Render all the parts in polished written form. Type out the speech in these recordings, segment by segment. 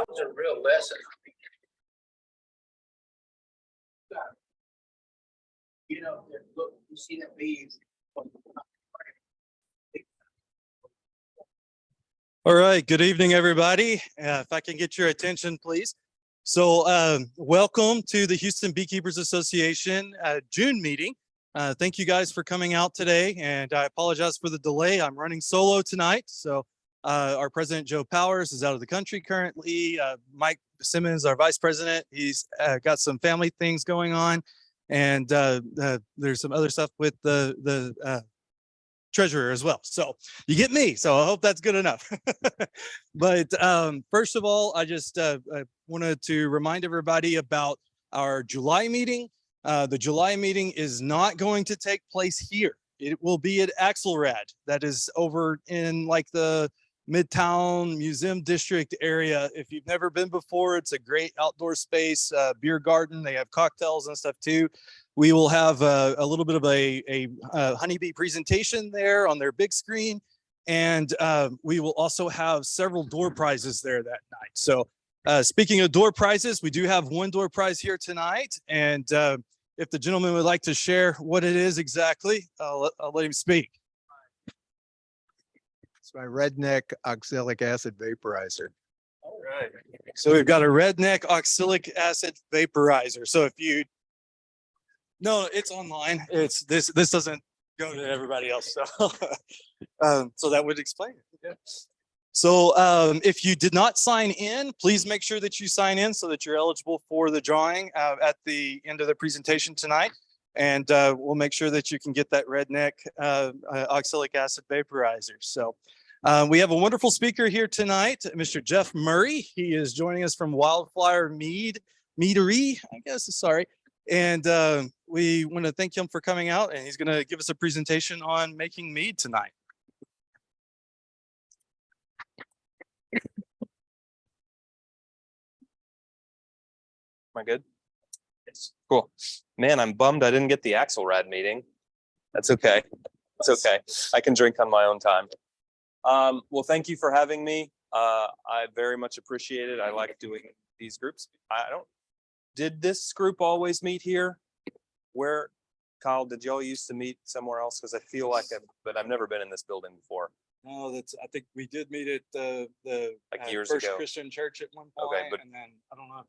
That was a real lesson. You know, look, you see that bees. All right, good evening, everybody. If I can get your attention, please. So welcome to the Houston Beekeepers Association June meeting. Thank you guys for coming out today, and I apologize for the delay. I'm running solo tonight. So our president, Joe Powers, is out of the country currently. Mike Simmons, our vice president, he's got some family things going on. And there's some other stuff with the treasurer as well. So you get me. So I hope that's good enough. But first of all, I just I wanted to remind everybody about our July meeting. The July meeting is not going to take place here. It will be at Axelrad. That is over in like the Midtown Museum District area. If you've never been before, it's a great outdoor space, beer garden. They have cocktails and stuff too. We will have a little bit of a honeybee presentation there on their big screen. And we will also have several door prizes there that night. So speaking of door prizes, we do have one door prize here tonight. And if the gentleman would like to share what it is exactly, I'll let him speak. It's my redneck oxalic acid vaporizer. All right. So we've got a redneck oxalic acid vaporizer. So if you, no, it's online. It's this doesn't go to everybody else. So, so that would explain it. Yeah. So if you did not sign in, please make sure that you sign in so that you're eligible for the drawing at the end of the presentation tonight. And we'll make sure that you can get that redneck oxalic acid vaporizer. So we have a wonderful speaker here tonight, Mr. Jeff Murray. He is joining us from Wildflower Meadery, I guess, sorry. And we want to thank him for coming out, and he's going to give us a presentation on making mead tonight. Am I good? Yes. Cool. Man, I'm bummed I didn't get the Axelrad meeting. That's okay. It's okay. I can drink on my own time. Well, thank you for having me. I very much appreciate it. I like doing these groups. Did this group always meet here? Where, Kyle, did y'all used to meet somewhere else? Because I feel like but I've never been in this building before. No, I think we did meet at the like years First ago. Christian Church at one point. Okay, but and then I don't know.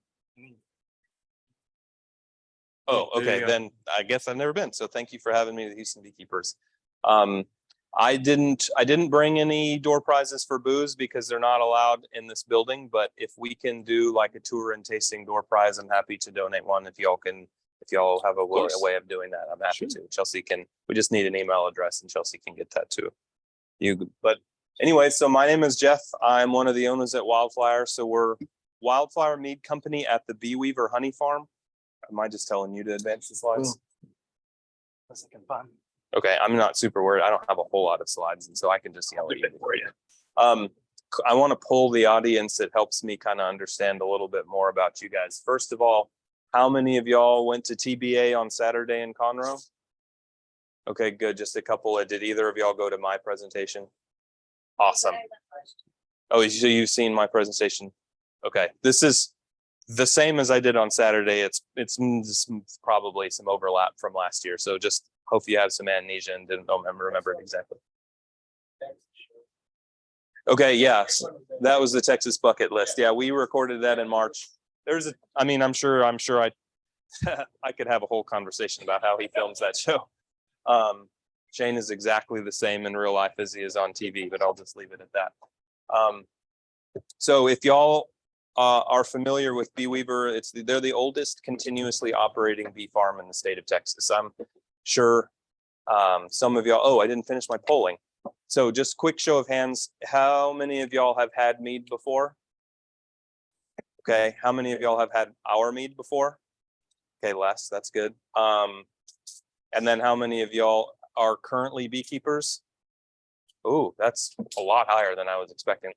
Oh, okay. Then I guess I've never been. So thank you for having me to the Houston Beekeepers. I didn't bring any door prizes for booze because they're not allowed in this building. But if we can do like a tour and tasting door prize, I'm happy to donate one. If y'all have a way of doing that, I'm happy to. Chelsea we just need an email address and Chelsea can get that to you. But anyway, so my name is Jeff. I'm one of the owners at Wildflower. So we're Wildflower Mead Company at the Bee Weaver Honey Farm. Am I just telling you to advance the slides? That's looking fun. Okay, I'm not super worried. I don't have a whole lot of slides, and so I can just yell at you for you. I want to pull the audience. It helps me kind of understand a little bit more about you guys. First of all, how many of y'all went to TBA on Saturday in Conroe? Okay, good. Just a couple. Did either of y'all go to my presentation? Awesome. Oh, so you've seen my presentation? Okay, this is the same as I did on Saturday. It's probably some overlap from last year. So just hope you have some amnesia and didn't remember it exactly. Okay, yeah, that was the Texas bucket list. Yeah, we recorded that in March. I'm sure I I could have a whole conversation about how he films that show. Shane is exactly the same in real life as he is on TV, but I'll just leave it at that. So if y'all are familiar with Bee Weaver, they're the oldest continuously operating bee farm in the state of Texas. I'm sure some of y'all, I didn't finish my polling. So just quick show of hands, how many of y'all have had mead before? Okay, how many of y'all have had our mead before? Okay, less, that's good. And then how many of y'all are currently beekeepers? Oh, that's a lot higher than I was expecting.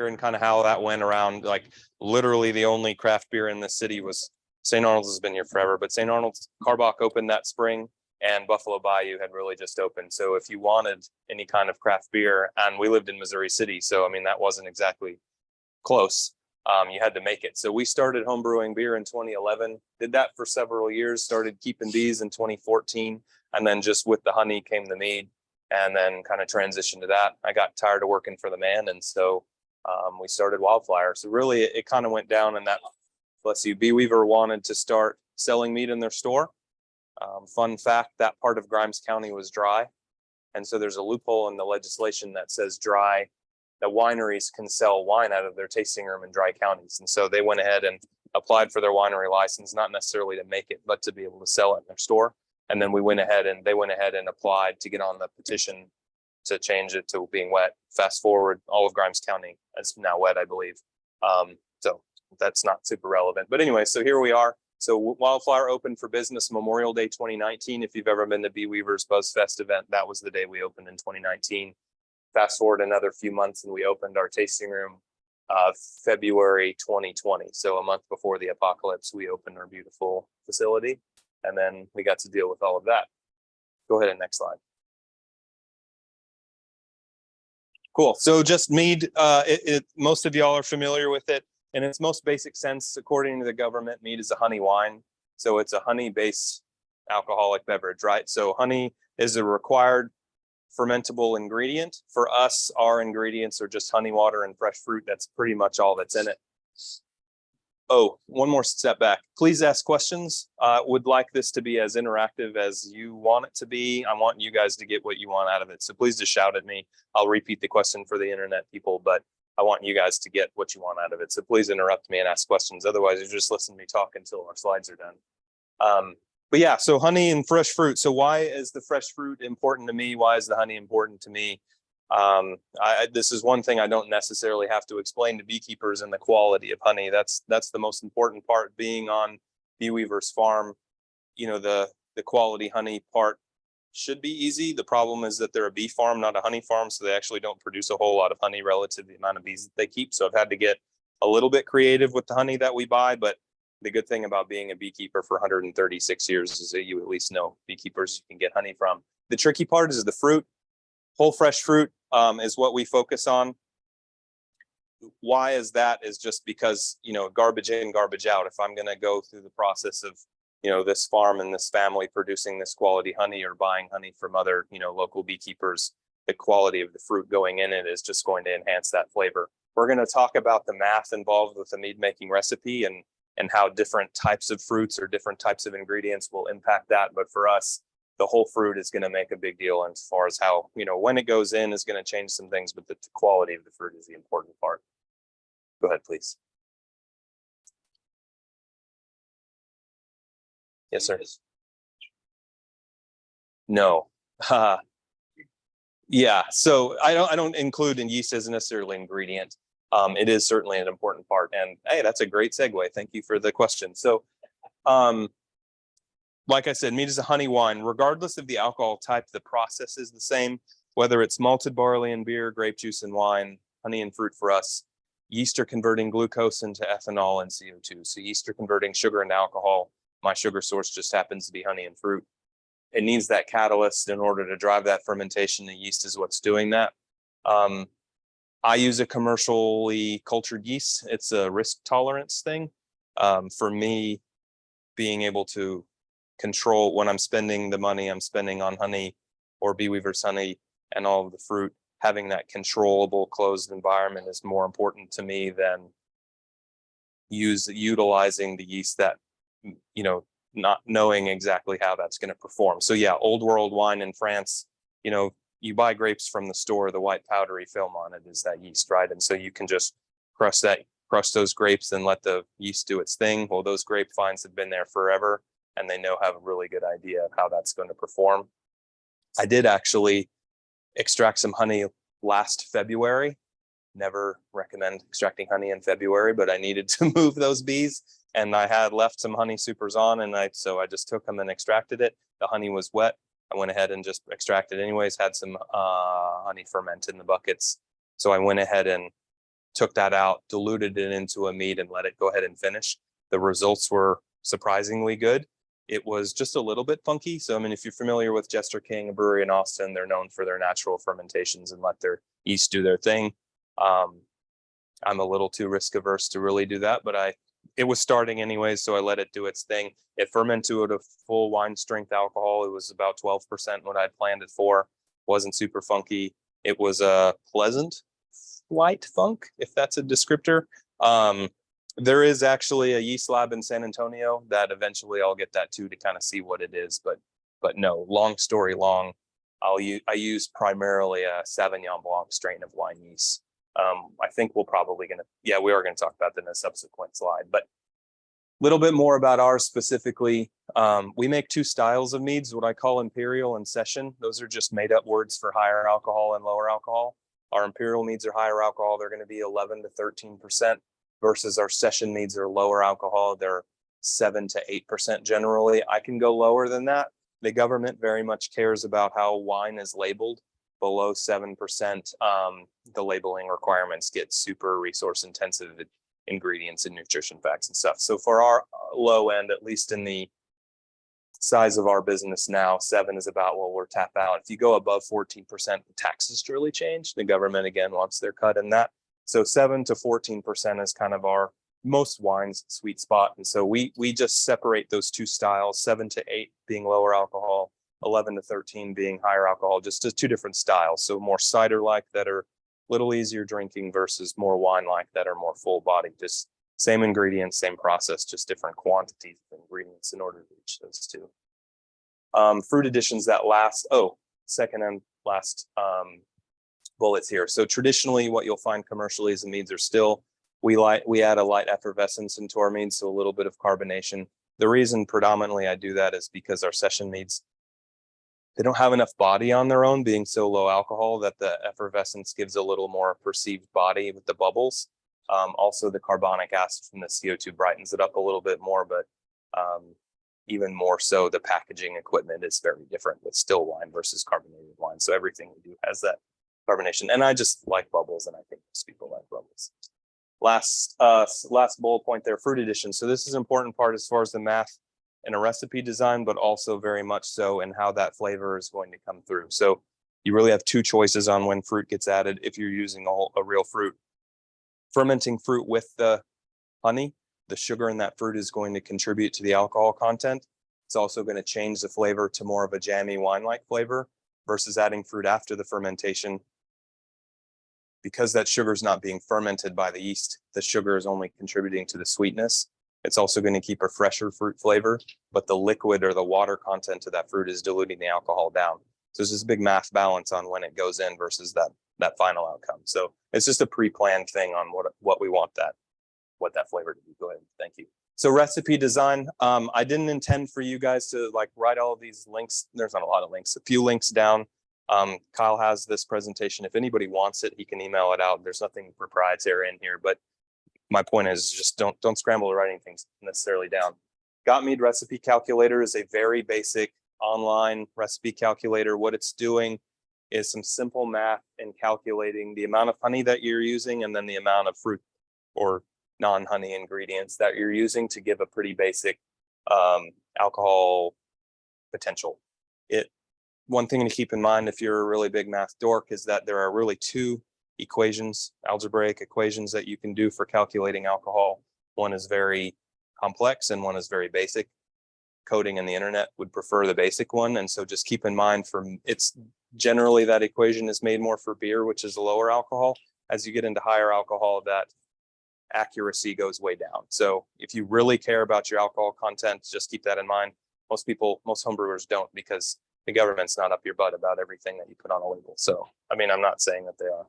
and kind of how that went around. Like literally the only craft beer in the city was St. Arnold's has been here forever, but St. Arnold's Carbach opened that spring and Buffalo Bayou had really just opened. So if you wanted any kind of craft beer, and we lived in Missouri City, so I mean, that wasn't exactly close. You had to make it. So we started home brewing beer in 2011, did that for several years, started keeping bees in 2014. And then just with the honey came the mead, and then kind of transitioned to that. I got tired of working for the man. And so we started Wildflower. So really it kind of went down in that, bless you, Bee Weaver wanted to start selling mead in their store. Fun fact, that part of Grimes County was dry. And so there's a loophole in the legislation that says dry, that wineries can sell wine out of their tasting room in dry counties. And so they went ahead and applied for their winery license, not necessarily to make it, but to be able to sell it in their store. And then they went ahead and applied to get on the petition to change it to being wet. Fast forward, all of Grimes County is now wet, I believe. So that's not super relevant. But anyway, so here we are. So Wildflower opened for business Memorial Day 2019. If you've ever been to Bee Weaver's BuzzFest event, that was the day we opened in 2019. Fast forward another few months and we opened our tasting room February 2020. So a month before the apocalypse, we opened our beautiful facility, and then we got to deal with all of that. Go ahead and next slide. Cool. So just mead, most of y'all are familiar with it. In its most basic sense, according to the government, mead is a honey wine. So it's a honey-based alcoholic beverage, right? So honey is a required fermentable ingredient. For us, our ingredients are just honey water and fresh fruit. That's pretty much all that's in it. Oh, one more step back. Please ask questions. Would like this to be as interactive as you want it to be. I want you guys to get what you want out of it. So please just shout at me. I'll repeat the question for the internet people, but I want you guys to get what you want out of it. So please interrupt me and ask questions. Otherwise, you just listen to me talk until our slides are done. But yeah, so honey and fresh fruit. So why is the fresh fruit important to me? Why is the honey important to me? This is one thing I don't necessarily have to explain to beekeepers, and the quality of honey. That's the most important part. Being on Bee Weaver's farm, you know, the quality honey part should be easy. The problem is that they're a bee farm, not a honey farm, so they actually don't produce a whole lot of honey relative to the amount of bees that they keep. So I've had to get a little bit creative with the honey that we buy, but the good thing about being a beekeeper for 136 years is that you at least know beekeepers you can get honey from. The tricky part is the fruit. Whole fresh fruit is what we focus on. Why is that? Is just because, you know, garbage in, garbage out. If I'm going to go through the process of, you know, this farm and this family producing this quality honey or buying honey from other, you know, local beekeepers, the quality of the fruit going in it is just going to enhance that flavor. We're going to talk about the math involved with the mead making recipe and how different types of fruits or different types of ingredients will impact that. But for us, the whole fruit is going to make a big deal as far as how, you know, when it goes in is going to change some things, but the quality of the fruit is the important part. Go ahead, please. Yes, sir. No. Yeah, so I don't include in yeast as necessarily an ingredient. It is certainly an important part. And hey, that's a great segue. Thank you for the question. So like I said, mead is a honey wine. Regardless of the alcohol type, the process is the same, whether it's malted barley and beer, grape juice and wine, honey and fruit for us. Yeast are converting glucose into ethanol and CO2. So yeast are converting sugar into alcohol. My sugar source just happens to be honey and fruit. It needs that catalyst in order to drive that fermentation. The yeast is what's doing that. I use a commercially cultured yeast. It's a risk tolerance thing. For me, being able to control when I'm spending the money I'm spending on honey or Bee Weaver's honey and all of the fruit, having that controllable closed environment is more important to me than utilizing the yeast that, you know, not knowing exactly how that's going to perform. So yeah, old world wine in France, you know, you buy grapes from the store, the white powdery film on it is that yeast, right? And so you can just crush those grapes and let the yeast do its thing. Well, those grapevines have been there forever and they have a really good idea of how that's going to perform. I did actually extract some honey last February. Never recommend extracting honey in February, but I needed to move those bees and I had left some honey supers on and so I just took them and extracted it. The honey was wet. I went ahead and just extracted anyways, had some honey ferment in the buckets. So I went ahead and took that out, diluted it into a mead and let it go ahead and finish. The results were surprisingly good. It was just a little bit funky. So, I mean, if you're familiar with Jester King, a brewery in Austin, they're known for their natural fermentations and let their yeast do their thing. I'm a little too risk averse to really do that, but it was starting anyways, so I let it do its thing. It fermented at a full wine strength alcohol. It was about 12% what I'd planned it for. Wasn't super funky. It was a pleasant light funk, if that's a descriptor. There is actually a yeast lab in San Antonio that eventually I'll get that to kind of see what it is, but no, long story long, I use primarily a Sauvignon Blanc strain of wine yeast. I think we are gonna talk about that in a subsequent slide, but a little bit more about ours specifically. We make two styles of meads, what I call imperial and session. Those are just made up words for higher alcohol and lower alcohol. Our imperial meads are higher alcohol. They're going to be 11 to 13% versus our session meads are lower alcohol. They're 7 to 8% generally. I can go lower than that. The government very much cares about how wine is labeled. Below 7%, the labeling requirements get super resource intensive ingredients and nutrition facts and stuff. So for our low end, at least in the size of our business now, 7 is about what we're tap out. If you go above 14%, the taxes really change. The government again wants their cut in that. So 7 to 14% is kind of our most wines sweet spot. And so we just separate those two styles, 7 to 8 being lower alcohol, 11 to 13 being higher alcohol, just as two different styles. So more cider-like that are a little easier drinking versus more wine-like that are more full body. Just same ingredients, same process, just different quantities of ingredients in order to reach those two. Fruit additions that last, second and last bullets here. So traditionally what you'll find commercially is the meads are still, we add a light effervescence into our meads, so a little bit of carbonation. The reason predominantly I do that is because our session meads, they don't have enough body on their own, being so low alcohol, that the effervescence gives a little more perceived body with the bubbles. Also, the carbonic acid from the CO2 brightens it up a little bit more, but even more so, the packaging equipment is very different with still wine versus carbonated wine. So everything we do has that carbonation. And I just like bubbles, and I think most people like bubbles. Last bullet point there, fruit addition. So this is an important part as far as the math in a recipe design, but also very much so in how that flavor is going to come through. So you really have two choices on when fruit gets added if you're using a real fruit. Fermenting fruit with the honey, the sugar in that fruit is going to contribute to the alcohol content. It's also going to change the flavor to more of a jammy wine-like flavor versus adding fruit after the fermentation. Because that sugar is not being fermented by the yeast, the sugar is only contributing to the sweetness. It's also going to keep a fresher fruit flavor, but the liquid or the water content of that fruit is diluting the alcohol down. So there's this big math balance on when it goes in versus that final outcome. So it's just a pre-planned thing on what we want what that flavor to be. Go ahead. Thank you. So recipe design, I didn't intend for you guys to write all of these links. There's not a lot of links, a few links down. Kyle has this presentation. If anybody wants it, he can email it out. There's nothing proprietary in here, but my point is just don't scramble writing things necessarily down. Gottmead recipe calculator is a very basic online recipe calculator. What it's doing is some simple math in calculating the amount of honey that you're using and then the amount of fruit or non-honey ingredients that you're using to give a pretty basic alcohol potential. One thing to keep in mind if you're a really big math dork is that there are really two equations, algebraic equations that you can do for calculating alcohol. One is very complex and one is very basic. Coding and the internet would prefer the basic one. And so just keep in mind it's generally that equation is made more for beer, which is a lower alcohol. As you get into higher alcohol, that accuracy goes way down. So if you really care about your alcohol content, just keep that in mind. Most homebrewers don't, because the government's not up your butt about everything that you put on a label. So, I mean, I'm not saying that they are.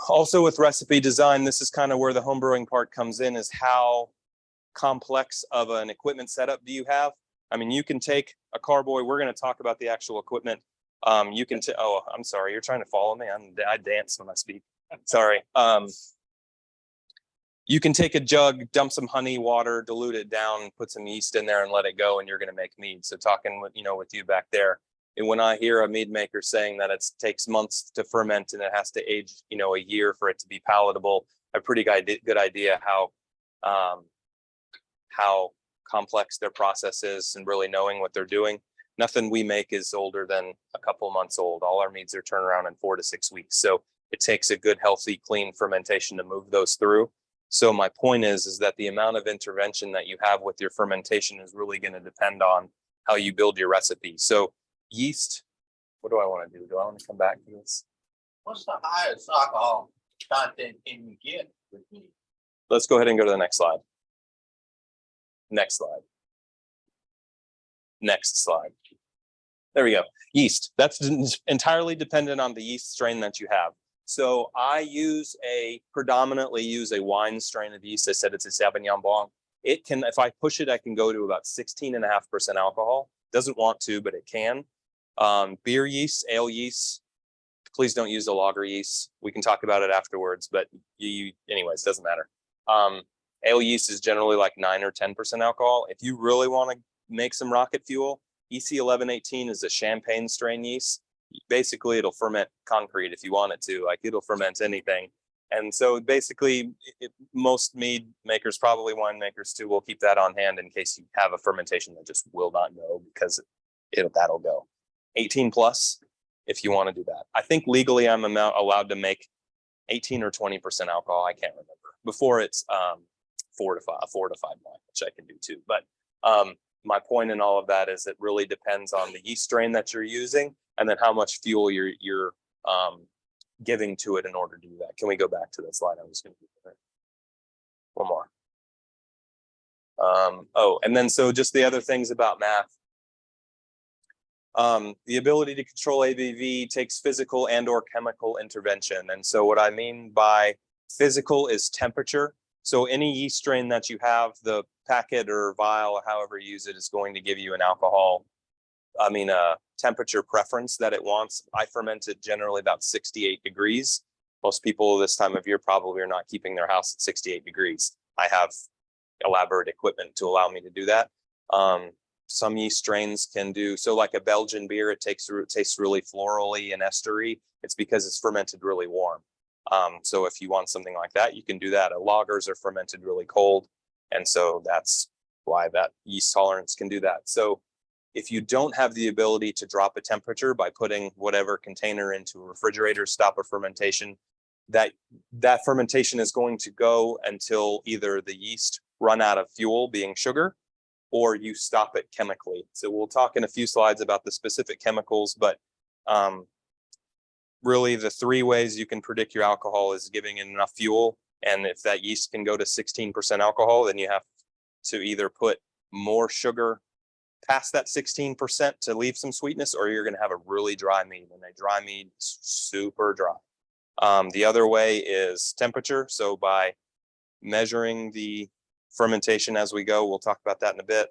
Also with recipe design, this is kind of where the homebrewing part comes in, is how complex of an equipment setup do you have? I mean, you can take a carboy. We're going to talk about the actual equipment. You can, I'm sorry, you're trying to follow me. I dance when I speak. Sorry. You can take a jug, dump some honey, water, dilute it down, put some yeast in there and let it go, and you're going to make mead. So talking with you back there, And when I hear a mead maker saying that it takes months to ferment and it has to age, a year for it to be palatable, a pretty good idea how complex their process is and really knowing what they're doing. Nothing we make is older than a couple months old. All our meads are turned around in 4 to 6 weeks. So it takes a good, healthy, clean fermentation to move those through. So my point is that the amount of intervention that you have with your fermentation is really going to depend on how you build your recipe. So yeast, what do I want to do? Do I want to come back to this? What's the highest alcohol content can you get with mead? Let's go ahead and go to the next slide. Next slide. Next slide. There we go. Yeast. That's entirely dependent on the yeast strain that you have. So I predominantly use a wine strain of yeast. I said it's a Sauvignon Blanc. It can, if I push it, I can go to about 16.5% alcohol. Doesn't want to, but it can. Beer yeast, ale yeast, please don't use the lager yeast. We can talk about it afterwards, but anyways, doesn't matter. Ale yeast is generally like 9 or 10% alcohol. If you really want to make some rocket fuel, EC 1118 is a champagne strain yeast. Basically, it'll ferment concrete if you want it to. Like, it'll ferment anything. And so basically, most mead makers, probably wine makers too, will keep that on hand in case you have a fermentation that just will not go, because that'll go. 18 plus, if you want to do that. I think legally I'm allowed to make 18 or 20% alcohol. I can't remember. Before it's fortified wine, which I can do too. But my point in all of that is it really depends on the yeast strain that you're using, and then how much fuel you're giving to it in order to do that. Can we go back to the slide I was going to do there? One more. And then so just the other things about math. The ability to control ABV takes physical and or chemical intervention. And so what I mean by physical is temperature. So any yeast strain that you have, the packet or vial or however you use it is going to give you a temperature preference that it wants. I ferment it generally about 68 degrees. Most people this time of year probably are not keeping their house at 68 degrees. I have elaborate equipment to allow me to do that. Some yeast strains can do, so like a Belgian beer, it tastes really florally and estery. It's because it's fermented really warm. So if you want something like that, you can do that. Lagers are fermented really cold. And so that's why that yeast tolerance can do that. So if you don't have the ability to drop a temperature by putting whatever container into a refrigerator, stop a fermentation, that fermentation is going to go until either the yeast run out of fuel, being sugar, or you stop it chemically. So we'll talk in a few slides about the specific chemicals, but really the 3 ways you can predict your alcohol is giving it enough fuel. And if that yeast can go to 16% alcohol, then you have to either put more sugar past that 16% to leave some sweetness, or you're going to have a really dry mead. And a dry mead is super dry. The other way is temperature. So by measuring the fermentation as we go, we'll talk about that in a bit,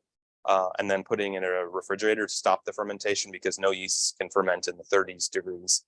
and then putting it in a refrigerator to stop the fermentation, because no yeast can ferment in the 30s degrees.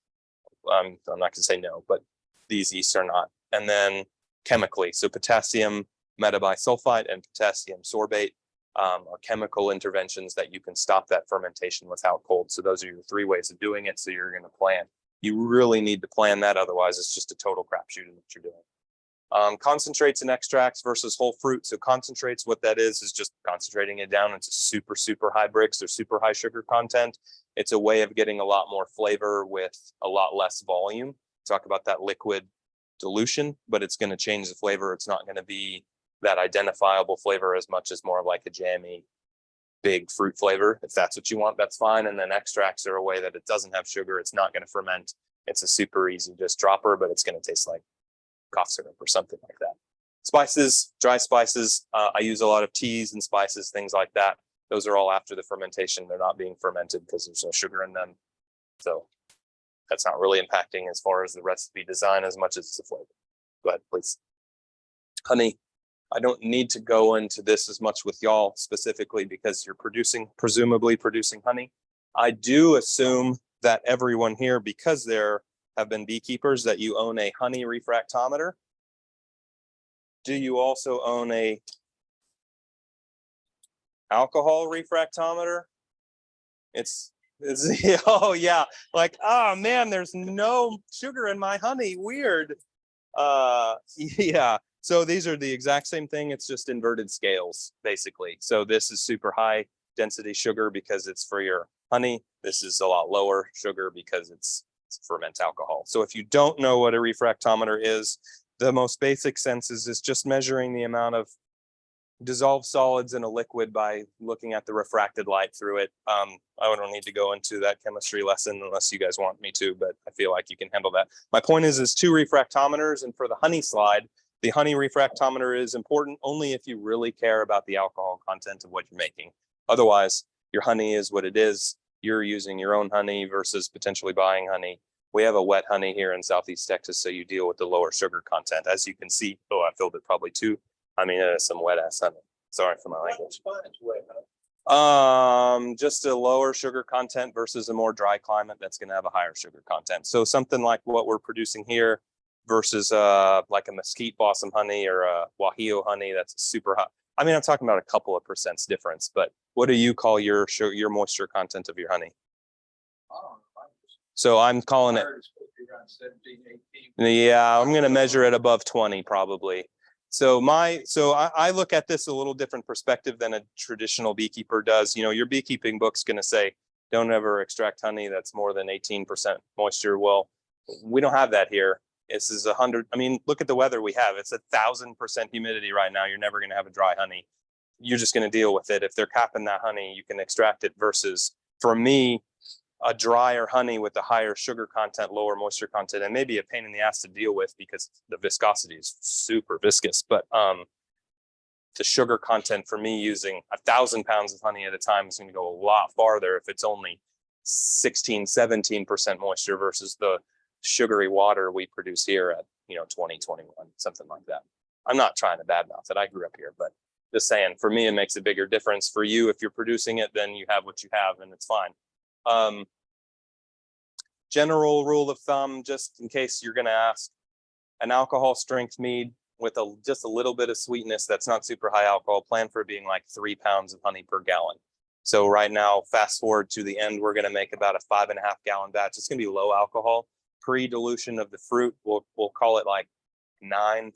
I'm not going to say no, but these yeasts are not. And then chemically, so potassium metabisulfite and potassium sorbate are chemical interventions that you can stop that fermentation without cold. So those are your 3 ways of doing it. So you're going to plan. You really need to plan that. Otherwise, it's just a total crapshoot in what you're doing. Concentrates and extracts versus whole fruit. So concentrates, what that is just concentrating it down into super, super high Brix or super high sugar content. It's a way of getting a lot more flavor with a lot less volume. Talk about that liquid dilution, but it's going to change the flavor. It's not going to be that identifiable flavor as much as more like a jammy, big fruit flavor. If that's what you want, that's fine. And then extracts are a way that it doesn't have sugar. It's not going to ferment. It's a super easy just dropper, but it's going to taste like cough syrup or something like that. Spices, dry spices. I use a lot of teas and spices, things like that. Those are all after the fermentation. They're not being fermented because there's no sugar in them. So that's not really impacting as far as the recipe design as much as the flavor. Go ahead, please. Honey. I don't need to go into this as much with y'all specifically because you're presumably producing honey. I do assume that everyone here, because there have been beekeepers, that you own a honey refractometer. Do you also own a alcohol refractometer? It's Oh yeah, like, oh man, there's no sugar in my honey. Weird. Yeah. So these are the exact same thing. It's just inverted scales, basically. So this is super high density sugar because it's for your honey. This is a lot lower sugar because it's ferment alcohol. So if you don't know what a refractometer is, the most basic sense is just measuring the amount of dissolved solids in a liquid by looking at the refracted light through it. I don't need to go into that chemistry lesson unless you guys want me to, but I feel like you can handle that. My point is 2 refractometers, and for the honey slide, the honey refractometer is important only if you really care about the alcohol content of what you're making. Otherwise, your honey is what it is. You're using your own honey versus potentially buying honey. We have a wet honey here in Southeast Texas, so you deal with the lower sugar content. As you can see, I filled it probably too. I mean, some wet ass honey. Sorry for my language. Just a lower sugar content versus a more dry climate that's going to have a higher sugar content. So something like what we're producing here versus like a mesquite blossom honey or a guajillo honey that's super hot. I mean, I'm talking about a couple of percents difference, but what do you call your moisture content of your honey? So I'm calling it. Yeah, I'm going to measure it above 20 probably. So I look at this a little different perspective than a traditional beekeeper does. You know, your beekeeping book's going to say, don't ever extract honey that's more than 18% moisture. Well, we don't have that here. This is 100. I mean, look at the weather we have. It's 1,000% humidity right now. You're never going to have a dry honey. You're just going to deal with it. If they're capping that honey, you can extract it versus, for me, a drier honey with a higher sugar content, lower moisture content, and maybe a pain in the ass to deal with because the viscosity is super viscous. But the sugar content for me using 1,000 pounds of honey at a time is going to go a lot farther if it's only 16, 17% moisture versus the sugary water we produce here at 20, 21, something like that. I'm not trying to badmouth it. I grew up here, but just saying, for me, it makes a bigger difference. For you, if you're producing it, then you have what you have, and it's fine. General rule of thumb, just in case you're going to ask, an alcohol strength mead with just a little bit of sweetness that's not super high alcohol, plan for being like 3 pounds of honey per gallon. So right now, fast forward to the end, we're going to make about a 5.5 gallon batch. It's going to be low alcohol, pre-dilution of the fruit. We'll call it like 9%.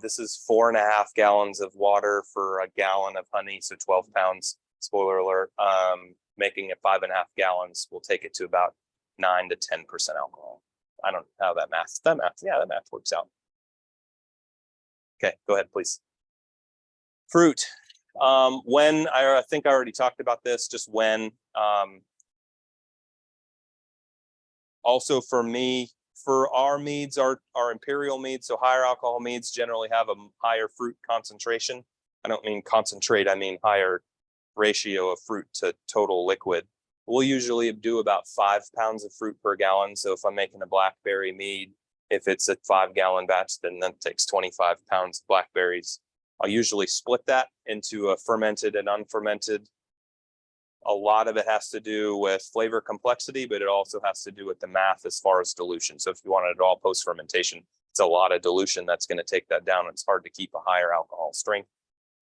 This is 4.5 gallons of water for a gallon of honey, so 12 pounds. Spoiler alert. Making it 5.5 gallons will take it to about 9 to 10% alcohol. I don't know how that math works out. Okay, go ahead, please. Fruit. When I think I already talked about this, just when. Also for me, for our meads, our imperial meads, so higher alcohol meads generally have a higher fruit concentration. I don't mean concentrate, I mean higher ratio of fruit to total liquid. We'll usually do about 5 pounds of fruit per gallon. So if I'm making a blackberry mead, if it's a 5 gallon batch, then that takes 25 pounds of blackberries. I'll usually split that into a fermented and unfermented. A lot of it has to do with flavor complexity, but it also has to do with the math as far as dilution. So if you wanted it all post fermentation, it's a lot of dilution that's going to take that down. It's hard to keep a higher alcohol strength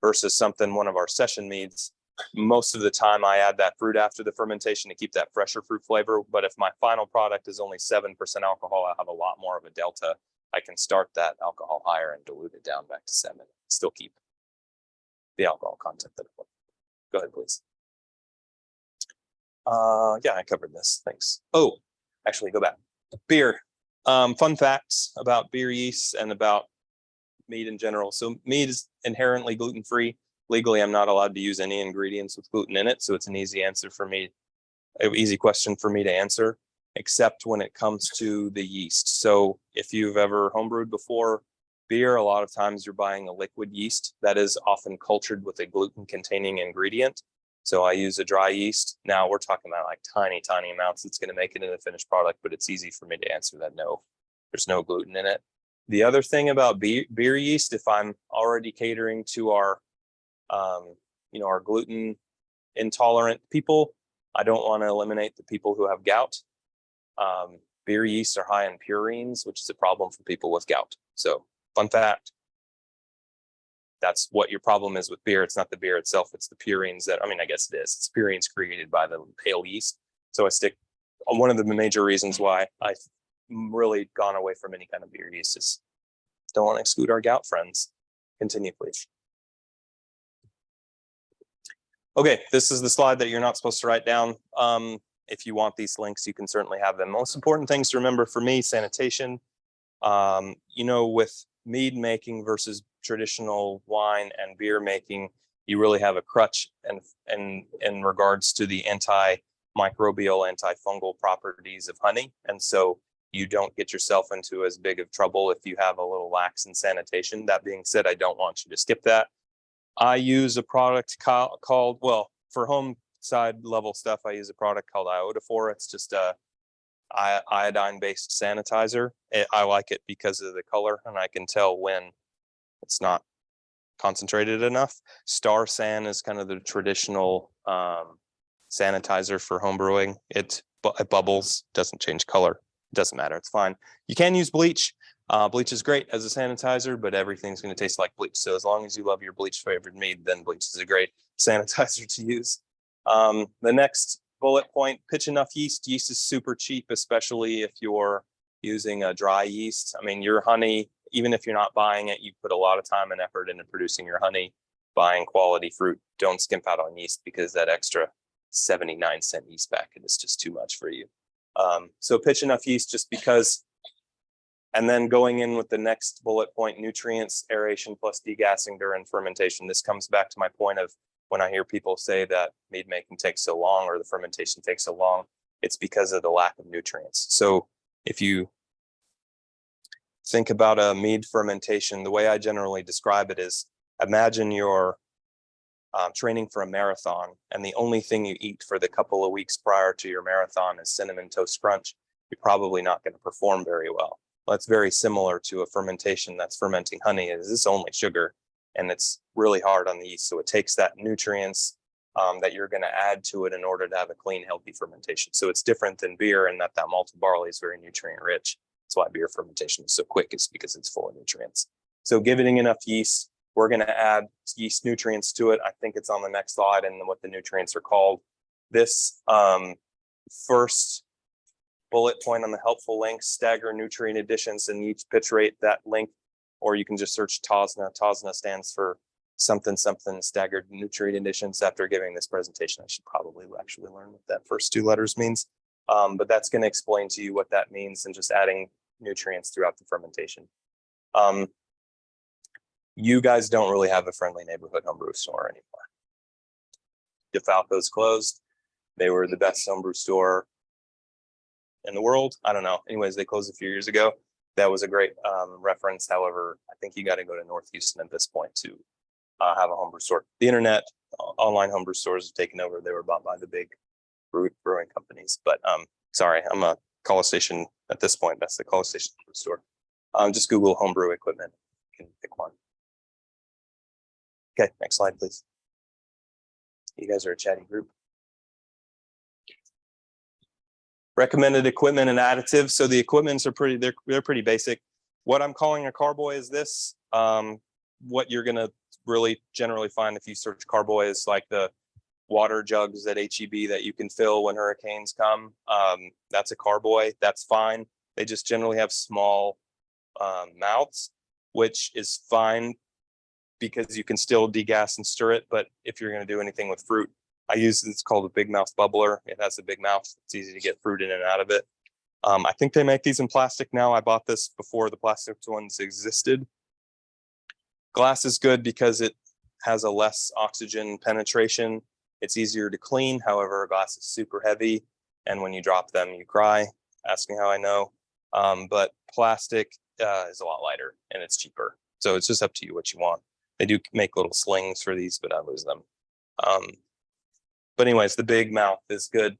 versus one of our session meads. Most of the time I add that fruit after the fermentation to keep that fresher fruit flavor. But if my final product is only 7% alcohol, I have a lot more of a delta. I can start that alcohol higher and dilute it down back to 7. Still keep the alcohol content that I want. Go ahead, please. Yeah, I covered this. Thanks. Oh, actually, go back. Beer. Fun facts about beer yeast and about mead in general. So mead is inherently gluten-free. Legally, I'm not allowed to use any ingredients with gluten in it. So it's an easy question for me to answer, except when it comes to the yeast. So if you've ever homebrewed before beer, a lot of times you're buying a liquid yeast that is often cultured with a gluten-containing ingredient. So I use a dry yeast. Now we're talking about like tiny, tiny amounts. It's going to make it in the finished product, but it's easy for me to answer that no, there's no gluten in it. The other thing about beer yeast, if I'm already catering to our our gluten intolerant people, I don't want to eliminate the people who have gout. Beer yeasts are high in purines, which is a problem for people with gout. So fun fact. That's what your problem is with beer. It's not the beer itself. It's the purines that, I mean, I guess it is. It's purines created by the pale yeast. So one of the major reasons why I've really gone away from any kind of beer yeast is don't want to exclude our gout friends. Continue, please. Okay, this is the slide that you're not supposed to write down. If you want these links, you can certainly have them. Most important things to remember for me, sanitation. With mead making versus traditional wine and beer making, you really have a crutch and in regards to the antimicrobial, antifungal properties of honey. And so you don't get yourself into as big of trouble if you have a little lax in sanitation. That being said, I don't want you to skip that. I use a product called, well, for home side level stuff, I use a product called iodophor. It's just a iodine-based sanitizer. I like it because of the color, and I can tell when it's not concentrated enough. Star San is kind of the traditional sanitizer for home brewing. It bubbles, doesn't change color. It doesn't matter. It's fine. You can use bleach. Bleach is great as a sanitizer, but everything's going to taste like bleach. So as long as you love your bleach flavored mead, then bleach is a great sanitizer to use. The next bullet point, pitch enough yeast. Yeast is super cheap, especially if you're using a dry yeast. I mean, your honey, even if you're not buying it, you put a lot of time and effort into producing your honey, buying quality fruit. Don't skimp out on yeast because that extra 79-cent yeast packet is just too much for you. So pitch enough yeast just because. And then going in with the next bullet point, nutrients, aeration plus degassing during fermentation. This comes back to my point of when I hear people say that mead making takes so long or the fermentation takes so long, it's because of the lack of nutrients. So if you think about a mead fermentation, the way I generally describe it is imagine you're training for a marathon and the only thing you eat for the couple of weeks prior to your marathon is Cinnamon Toast Crunch. You're probably not going to perform very well. Well, it's very similar to a fermentation that's fermenting honey. It's only sugar and it's really hard on the yeast. So it takes that nutrients that you're going to add to it in order to have a clean, healthy fermentation. So it's different than beer in that malted barley is very nutrient rich. That's why beer fermentation is so quick, is because it's full of nutrients. So giving enough yeast, we're going to add yeast nutrients to it. I think it's on the next slide and what the nutrients are called. This first bullet point on the helpful links, stagger nutrient additions and each pitch rate that link, or you can just search TOSNA. TOSNA stands for something, staggered nutrient additions. After giving this presentation, I should probably actually learn what that first two letters means. But that's going to explain to you what that means and just adding nutrients throughout the fermentation. You guys don't really have a friendly neighborhood homebrew store anymore. DeFalco's closed. They were the best homebrew store in the world. I don't know. Anyways, they closed a few years ago. That was a great reference. However, I think you got to go to North Houston at this point to have a homebrew store. The internet, online homebrew stores have taken over. They were bought by the big brewing companies. But sorry, I'm a College Station at this point. That's the College Station homebrew store. Just Google homebrew equipment. You can pick one. Okay, next slide, please. You guys are a chatty group. Recommended equipment and additives. So the equipments are they're pretty basic. What I'm calling a carboy is this. What you're gonna really generally find if you search carboy is like the water jugs at HEB that you can fill when hurricanes come. That's a carboy. That's fine. They just generally have small mouths, which is fine because you can still degas and stir it. But if you're going to do anything with fruit, it's called a big mouth bubbler. It has a big mouth. It's easy to get fruit in and out of it. I think they make these in plastic now. I bought this before the plastic ones existed. Glass is good because it has a less oxygen penetration. It's easier to clean. However, glass is super heavy. And when you drop them, you cry. Ask me how I know. But plastic is a lot lighter and it's cheaper. So it's just up to you what you want. They do make little slings for these, but I lose them. But anyways, the big mouth is good.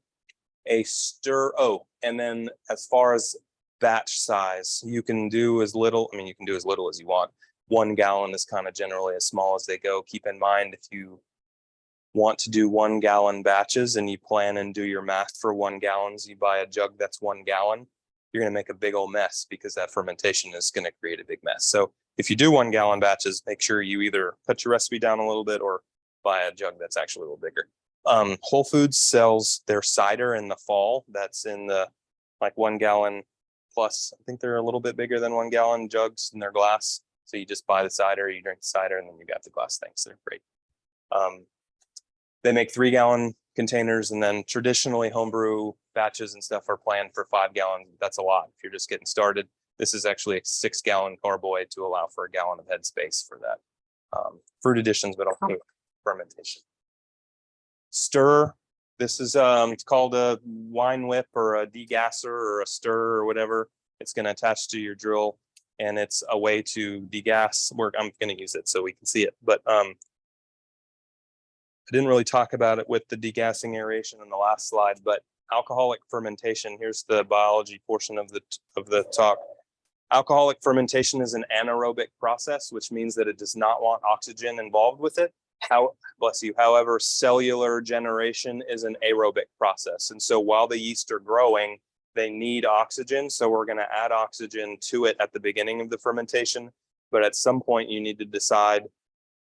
A stir. Oh, and then as far as batch size, you can do as little. I mean, you can do as little as you want. 1 gallon is kind of generally as small as they go. Keep in mind, if you want to do 1 gallon batches and you plan and do your math for 1 gallons, you buy a jug that's 1 gallon, you're going to make a big old mess because that fermentation is going to create a big mess. So if you do 1 gallon batches, make sure you either cut your recipe down a little bit or buy a jug that's actually a little bigger. Whole Foods sells their cider in the fall. That's in the like 1 gallon plus. I think they're a little bit bigger than 1 gallon jugs in their glass. So you just buy the cider, you drink the cider, and then you got the glass things. They're great. They make 3 gallon containers, and then traditionally homebrew batches and stuff are planned for 5 gallons. That's a lot if you're just getting started. This is actually a 6 gallon carboy to allow for a gallon of headspace for that. Fruit additions, but also fermentation. Stir. This is it's called a wine whip or a degasser or a stir or whatever. It's going to attach to your drill, and it's a way to degas. I'm going to use it so we can see it, but I didn't really talk about it with the degassing aeration in the last slide, but alcoholic fermentation. Here's the biology portion of the talk. Alcoholic fermentation is an anaerobic process, which means that it does not want oxygen involved with it. Bless you. However, cellular generation is an aerobic process. And so while the yeast are growing, they need oxygen. So we're going to add oxygen to it at the beginning of the fermentation. But at some point, you need to decide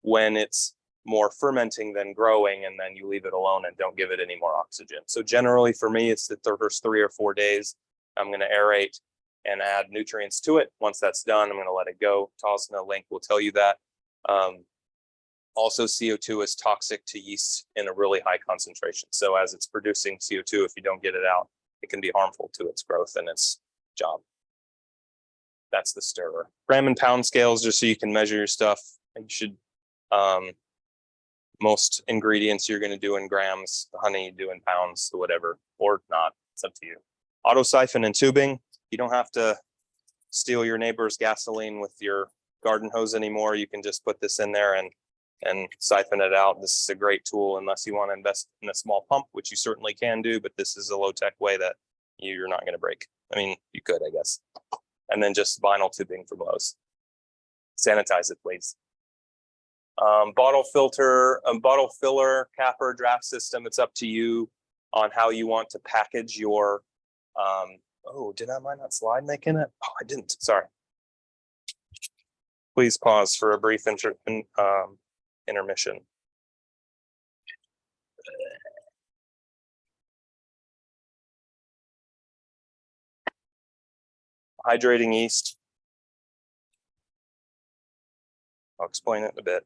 when it's more fermenting than growing, and then you leave it alone and don't give it any more oxygen. So generally for me, it's the first 3 or 4 days. I'm going to aerate and add nutrients to it. Once that's done, I'm going to let it go. Toss in a link will tell you that. Also, CO2 is toxic to yeast in a really high concentration. So as it's producing CO2, if you don't get it out, it can be harmful to its growth and its job. That's the stirrer. Gram and pound scales, just so you can measure your stuff. You should, most ingredients you're going to do in grams, the honey you do in pounds, whatever, or not. It's up to you. Auto siphon and tubing. You don't have to steal your neighbor's gasoline with your garden hose anymore. You can just put this in there and siphon it out. This is a great tool unless you want to invest in a small pump, which you certainly can do, but this is a low-tech way that you're not going to break. I mean, you could, I guess. And then just vinyl tubing for blows. Sanitize it, please. Bottle filter, bottle filler, capper, draft system. It's up to you on how you want to package your, oh, did I not slide make in it? Oh, I didn't, sorry. Please pause for a brief intermission. Hydrating yeast. I'll explain it in a bit.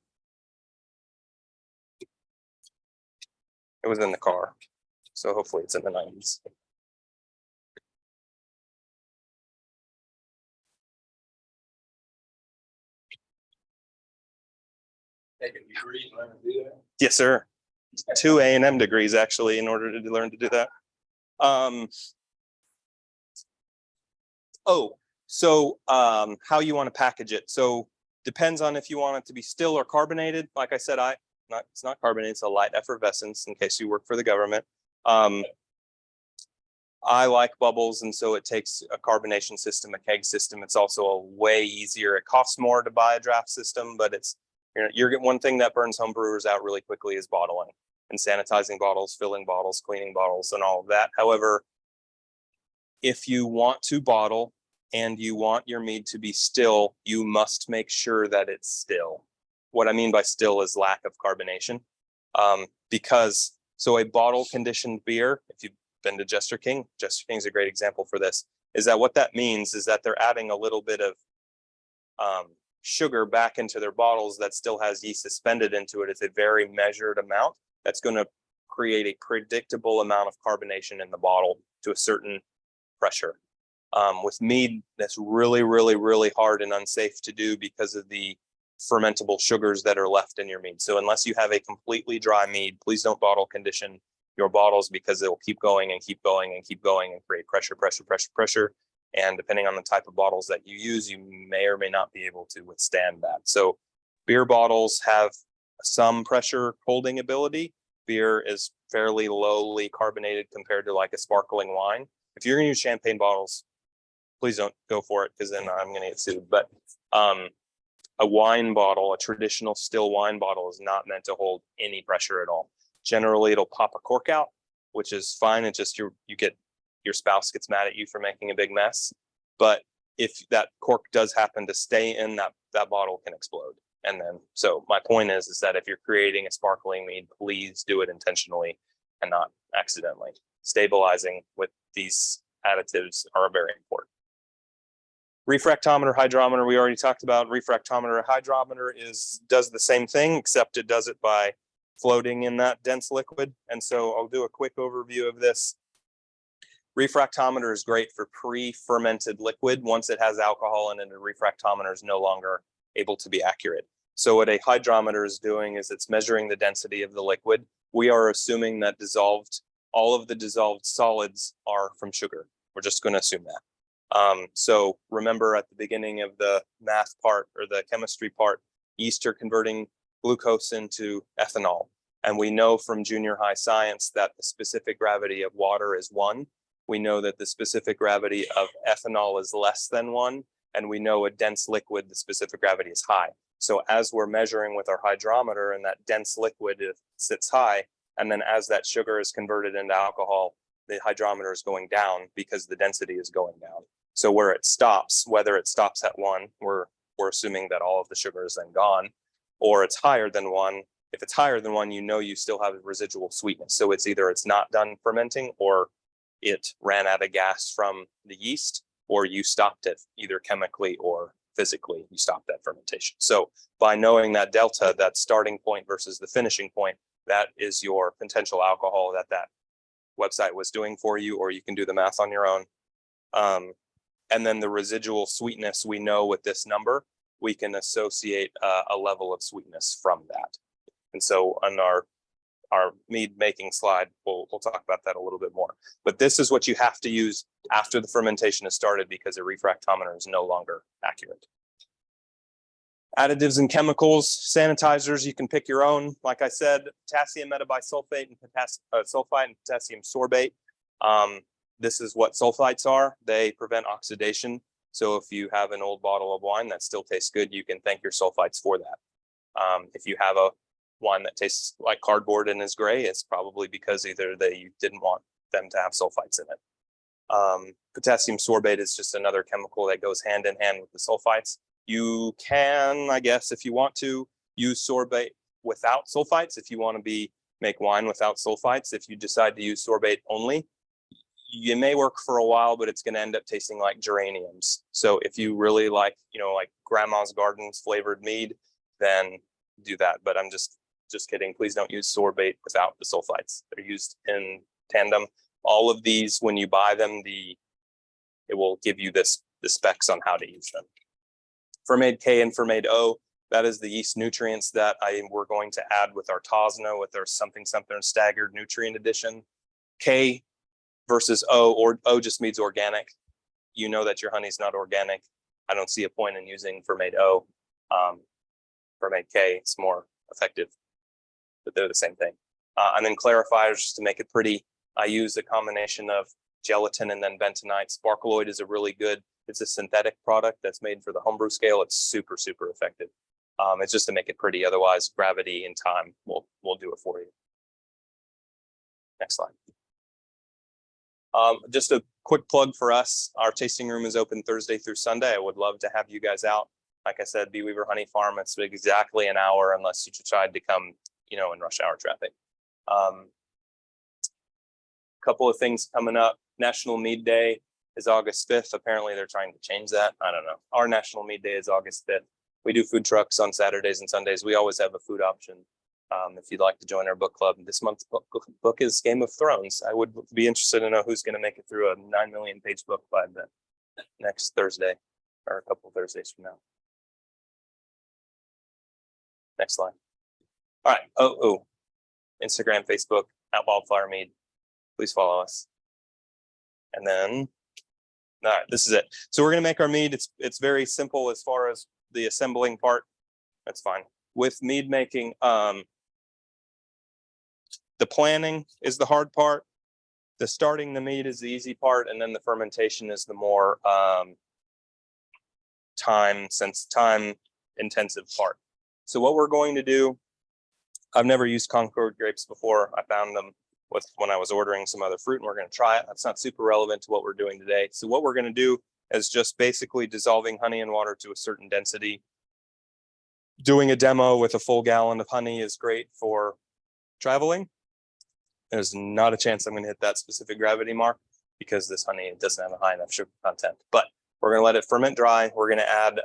It was in the car, so hopefully it's in the 90s. Take a degree, learn to do that. Yes, sir. 2 A&M degrees actually in order to learn to do that. How you want to package it. So depends on if you want it to be still or carbonated. Like I said, it's not carbonated, it's a light effervescence in case you work for the government. I like bubbles, and so it takes a carbonation system, a keg system. It's also a way easier. It costs more to buy a draft system, but it's, one thing that burns home brewers out really quickly is bottling and sanitizing bottles, filling bottles, cleaning bottles, and all of that. However, if you want to bottle and you want your mead to be still, you must make sure that it's still. What I mean by still is lack of carbonation. So a bottle conditioned beer, if you've been to Jester King's a great example for this, is that what that means is that they're adding a little bit of sugar back into their bottles that still has yeast suspended into it. It's a very measured amount that's going to create a predictable amount of carbonation in the bottle to a certain pressure. With mead, that's really, really, really hard and unsafe to do because of the fermentable sugars that are left in your mead. So unless you have a completely dry mead, please don't bottle condition your bottles, because it will keep going and keep going and keep going and create pressure. And depending on the type of bottles that you use, you may or may not be able to withstand that. So beer bottles have some pressure holding ability. Beer is fairly lowly carbonated compared to like a sparkling wine. If you're going to use champagne bottles, please don't go for it, because then I'm going to get sued. But a wine bottle, a traditional still wine bottle, is not meant to hold any pressure at all. Generally, it'll pop a cork out, which is fine. It's just your spouse gets mad at you for making a big mess. But if that cork does happen to stay in, that bottle can explode. And then, so my point is that if you're creating a sparkling mead, please do it intentionally and not accidentally. Stabilizing with these additives are very important. Refractometer, hydrometer, we already talked about. Refractometer, hydrometer does the same thing, except it does it by floating in that dense liquid. And so I'll do a quick overview of this. Refractometer is great for pre-fermented liquid. Once it has alcohol in it, a refractometer is no longer able to be accurate. So what a hydrometer is doing is it's measuring the density of the liquid. We are assuming that all of the dissolved solids are from sugar. We're just going to assume that. So remember at the beginning of the math part or the chemistry part, yeast are converting glucose into ethanol. And we know from junior high science that the specific gravity of water is 1. We know that the specific gravity of ethanol is less than 1. And we know a dense liquid, the specific gravity is high. So as we're measuring with our hydrometer and that dense liquid sits high, and then as that sugar is converted into alcohol, the hydrometer is going down because the density is going down. So where it stops, whether it stops at 1, we're assuming that all of the sugar is then gone, or it's higher than 1. If it's higher than 1, you know you still have residual sweetness. So it's either it's not done fermenting, or it ran out of gas from the yeast, or you stopped it either chemically or physically, you stopped that fermentation. So by knowing that delta, that starting point versus the finishing point, that is your potential alcohol that website was doing for you, or you can do the math on your own. And then the residual sweetness, we know with this number, we can associate a level of sweetness from that. And so on our mead making slide, we'll talk about that a little bit more. But this is what you have to use after the fermentation has started, because a refractometer is no longer accurate. Additives and chemicals, sanitizers, you can pick your own. Like I said, potassium metabisulfate and sulfite and potassium sorbate. This is what sulfites are. They prevent oxidation. So if you have an old bottle of wine that still tastes good, you can thank your sulfites for that. If you have a wine that tastes like cardboard and is gray, it's probably because either you didn't want them to have sulfites in it. Potassium sorbate is just another chemical that goes hand in hand with the sulfites. You can, I guess, if you want to, use sorbate without sulfites. If you want to make wine without sulfites, if you decide to use sorbate only, you may work for a while, but it's going to end up tasting like geraniums. So if you really like, like grandma's gardens flavored mead, then do that. But I'm just kidding. Please don't use sorbate without the sulfites. They're used in tandem. All of these, when you buy them, it will give you the specs on how to use them. Fermade K and Fermade O, that is the yeast nutrients that we're going to add with our Tosna, with our something staggered nutrient addition. K versus O, or O just means organic. You know that your honey's not organic. I don't see a point in using Fermade O. Fermade K, it's more effective, but they're the same thing. And then clarifiers, just to make it pretty, I use a combination of gelatin and then bentonite. Sparkloid is it's a synthetic product that's made for the homebrew scale. It's super, super effective. It's just to make it pretty. Otherwise, gravity and time will do it for you. Next slide. Just a quick plug for us. Our tasting room is open Thursday through Sunday. I would love to have you guys out. Like I said, Bee Weaver Honey Farm, it's exactly an hour unless you decide to come, in rush hour traffic. Couple of things coming up. National Mead Day is August 5th. Apparently they're trying to change that. I don't know. Our National Mead Day is August 5th. We do food trucks on Saturdays and Sundays. We always have a food option. If you'd like to join our book club, this month's book is Game of Thrones. I would be interested to know who's going to make it through a 9 million page book by the next Thursday or a couple of Thursdays from now. Next slide. All right. Instagram, Facebook, @Wildflower Mead. Please follow us. And then, all right, this is it. So we're going to make our mead. It's very simple as far as the assembling part. That's fine. With mead making, the planning is the hard part. The starting the mead is the easy part, and then the fermentation is the more time intensive part. So what we're going to do, I've never used Concord grapes before. I found them when I was ordering some other fruit, and we're going to try it. That's not super relevant to what we're doing today. So what we're going to do as just basically dissolving honey in water to a certain density. Doing a demo with a full gallon of honey is great for traveling. There's not a chance I'm going to hit that specific gravity mark because this honey doesn't have a high enough sugar content. But we're going to let it ferment dry. We're going to add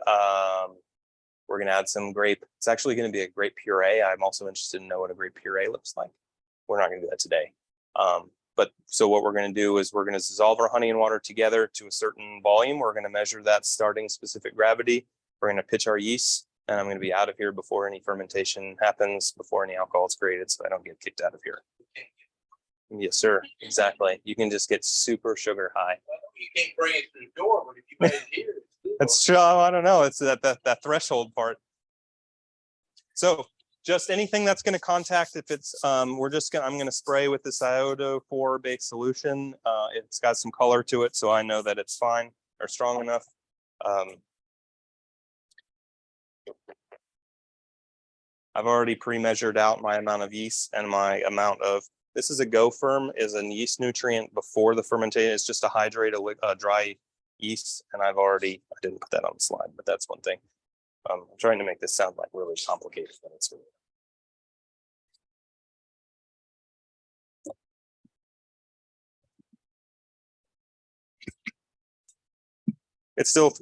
some grape. It's actually going to be a grape puree. I'm also interested to know what a grape puree looks like. We're not going to do that today. But so what we're going to do is we're going to dissolve our honey and water together to a certain volume. We're going to measure that starting specific gravity. We're going to pitch our yeast, and I'm going to be out of here before any fermentation happens, before any alcohol is created, so I don't get kicked out of here. Yes, sir. Exactly. You can just get super sugar high. You can't bring it to the door, but if you made it here. That's true. I don't know. It's that threshold part. So just anything that's going to contact, if it's, I'm going to spray with this iodo-4 based solution. It's got some color to it, so I know that it's fine or strong enough. I've already pre-measured out my amount of yeast and my amount of, this is a GoFerm, is a yeast nutrient before the fermentation. It's just a hydrate, a dry yeast. And I didn't put that on the slide, but that's one thing. I'm trying to make this sound like really complicated, but it's really. It's still,